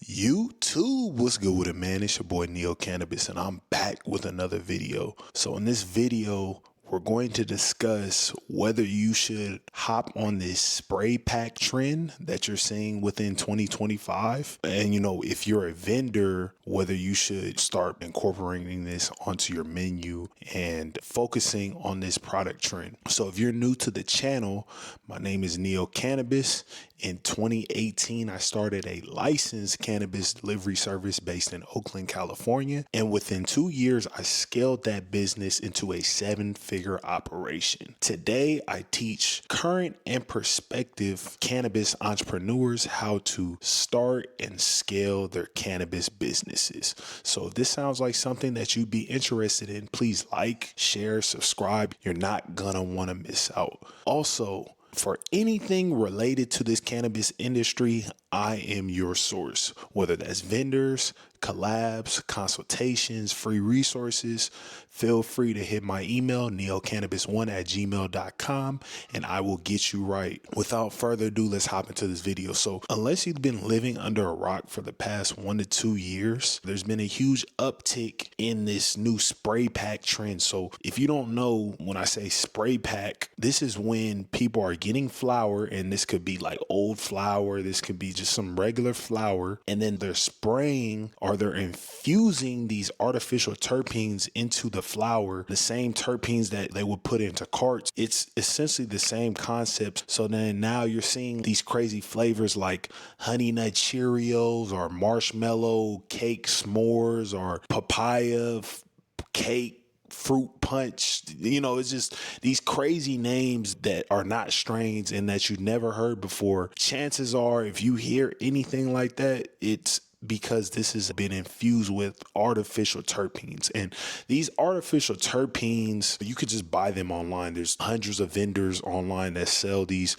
YouTube, what's good with it, man? It's your boy Neo Cannabis, and I'm back with another video. So in this video, we're going to discuss whether you should hop on this spray pack trend that you're seeing within 2025. And, if you're a vendor, whether you should start incorporating this onto your menu and focusing on this product trend. So if you're new to the channel, my name is Neo Cannabis. In 2018, I started a licensed cannabis delivery service based in Oakland, California. And within 2 years, I scaled that business into a 7-figure operation. Today, I teach current and prospective cannabis entrepreneurs how to start and scale their cannabis businesses. So if this sounds like something that you'd be interested in, please like, share, subscribe. You're not gonna want to miss out. Also, for anything related to this cannabis industry, I am your source, whether that's vendors, collabs, consultations, free resources. Feel free to hit my email, neocannabis1@gmail.com, and I will get you right. Without further ado, let's hop into this video. So unless you've been living under a rock for the past 1 to 2 years, there's been a huge uptick in this new spray pack trend. So if you don't know, when I say spray pack, this is when people are getting flour, and this could be like old flour, this could be just some regular flour, and then they're spraying or they're infusing these artificial terpenes into the flour, the same terpenes that they would put into carts. It's essentially the same concept. So then now you're seeing these crazy flavors like Honey Nut Cheerios or marshmallow cake s'mores or papaya cake fruit punch. It's just these crazy names that are not strains and that you never heard before. Chances are, if you hear anything like that, it's because this has been infused with artificial terpenes. And these artificial terpenes, you could just buy them online. There's hundreds of vendors online that sell these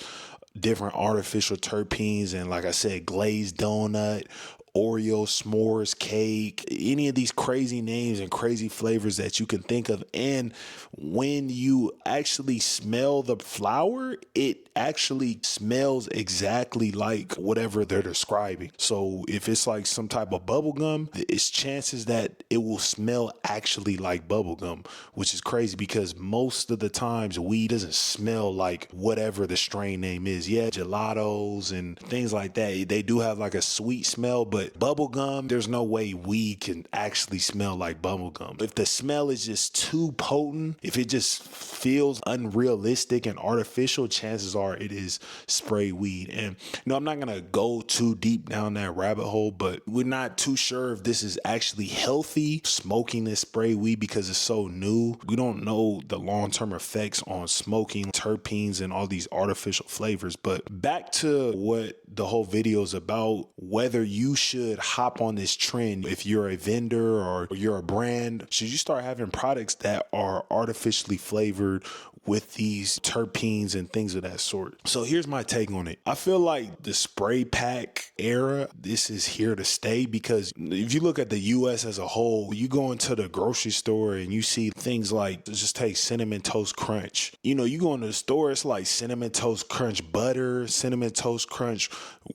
different artificial terpenes. And like I said, glazed donut, Oreo s'mores cake, any of these crazy names and crazy flavors that you can think of. And when you actually smell the flour, it actually smells exactly like whatever they're describing. So if it's like some type of bubble gum, it's chances that it will smell actually like bubble gum, which is crazy because most of the times weed doesn't smell like whatever the strain name is. Yeah, gelatos and things like that, they do have like a sweet smell, but bubble gum, there's no way weed can actually smell like bubble gum. If the smell is just too potent, if it just feels unrealistic and artificial, chances are it is spray weed. And I'm not gonna go too deep down that rabbit hole, but we're not too sure if this is actually healthy, smoking this spray weed, because it's so new. We don't know the long-term effects on smoking terpenes and all these artificial flavors. But back to what the whole video is about, whether you should hop on this trend. If you're a vendor or you're a brand, should you start having products that are artificially flavored with these terpenes and things of that sort? So here's my take on it. I feel like the spray pack era, this is here to stay, because if you look at the US as a whole, you go into the grocery store and you see things like, just take Cinnamon Toast Crunch. You go into the store, it's like Cinnamon Toast Crunch butter, Cinnamon Toast Crunch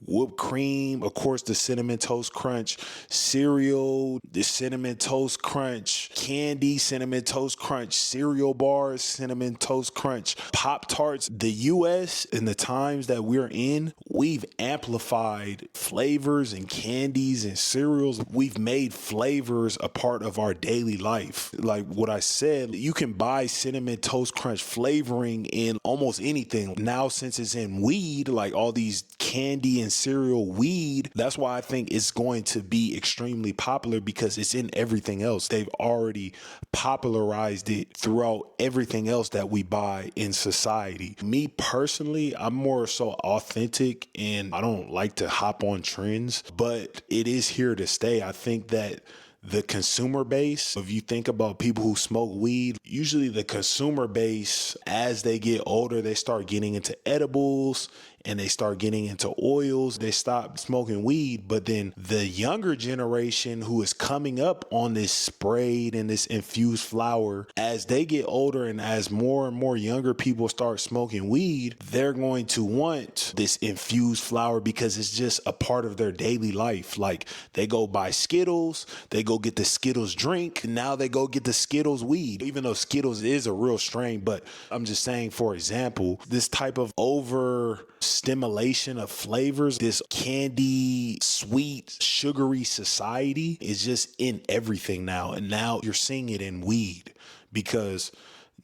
whipped cream, of course the Cinnamon Toast Crunch cereal, the Cinnamon Toast Crunch candy, Cinnamon Toast Crunch cereal bars, Cinnamon Toast Crunch Pop-Tarts. The US, in the times that we're in, we've amplified flavors and candies and cereals. We've made flavors a part of our daily life. Like what I said, you can buy Cinnamon Toast Crunch flavoring in almost anything. Now, since it's in weed, like all these candy and cereal weed, that's why I think it's going to be extremely popular, because it's in everything else. They've already popularized it throughout everything else that we buy in society. Me personally, I'm more so authentic and I don't like to hop on trends, but it is here to stay. I think that the consumer base, if you think about people who smoke weed, usually the consumer base, as they get older, they start getting into edibles and they start getting into oils, they stop smoking weed. But then the younger generation who is coming up on this sprayed and this infused flower, as they get older and as more and more younger people start smoking weed, they're going to want this infused flower because it's just a part of their daily life. Like, they go buy Skittles, they go get the Skittles drink, and now they go get the Skittles weed, even though Skittles is a real strain. But I'm just saying, for example, this type of overstimulation of flavors, this candy, sweet, sugary society is just in everything now. And now you're seeing it in weed, because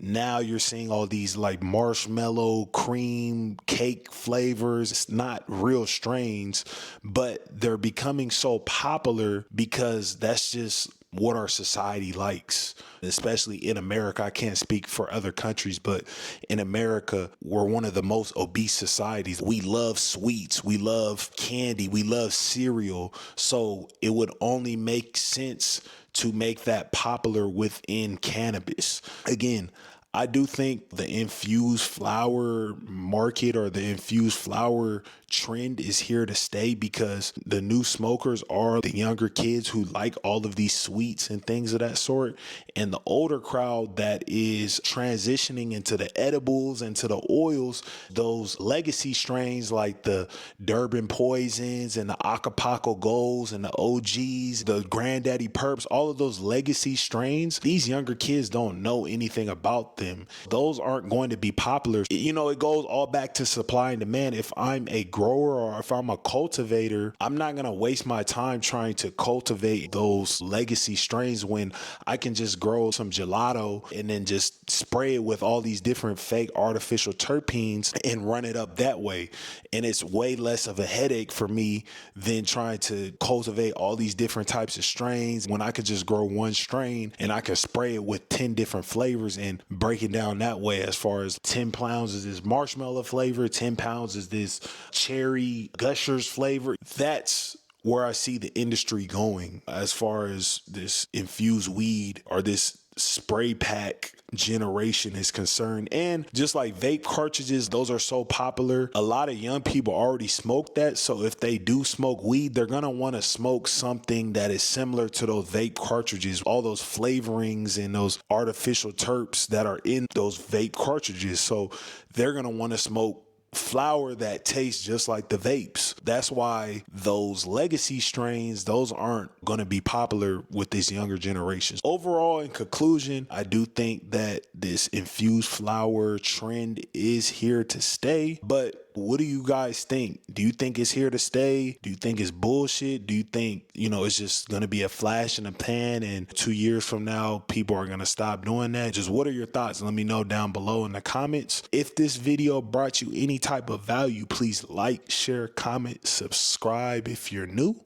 now you're seeing all these like marshmallow, cream, cake flavors. It's not real strains, but they're becoming so popular because that's just what our society likes, especially in America. I can't speak for other countries, but in America, we're one of the most obese societies. We love sweets, we love candy, we love cereal. So it would only make sense to make that popular within cannabis. Again, I do think the infused flower market or the infused flower trend is here to stay, because the new smokers are the younger kids who like all of these sweets and things of that sort. And the older crowd that is transitioning into the edibles and to the oils, those legacy strains like the Durban Poisons and the Acapulco Golds and the OGs, the Granddaddy Purps, all of those legacy strains, these younger kids don't know anything about them. Those aren't going to be popular. You know, it goes all back to supply and demand. If I'm a grower or if I'm a cultivator, I'm not going to waste my time trying to cultivate those legacy strains when I can just grow some gelato and then just spray it with all these different fake artificial terpenes and run it up that way. And it's way less of a headache for me than trying to cultivate all these different types of strains when I could just grow one strain and I could spray it with 10 different flavors and break it down that way. As far as 10 pounds is this marshmallow flavor, 10 pounds is this cherry gushers flavor. That's where I see the industry going as far as this infused weed or this spray pack generation is concerned. And just like vape cartridges, those are so popular. A lot of young people already smoke that. So if they do smoke weed, they're going to want to smoke something that is similar to those vape cartridges, all those flavorings and those artificial terps that are in those vape cartridges. So they're going to want to smoke flower that tastes just like the vapes. That's why those legacy strains, those aren't going to be popular with this younger generation. Overall, in conclusion, I do think that this infused flower trend is here to stay. But what do you guys think? Do you think it's here to stay? Do you think it's bullshit? Do you think, it's just going to be a flash in the pan and 2 years from now, people are going to stop doing that? Just what are your thoughts? Let me know down below in the comments. If this video brought you any type of value, please like, share, comment, subscribe if you're new.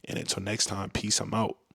And until next time, peace. I'm out.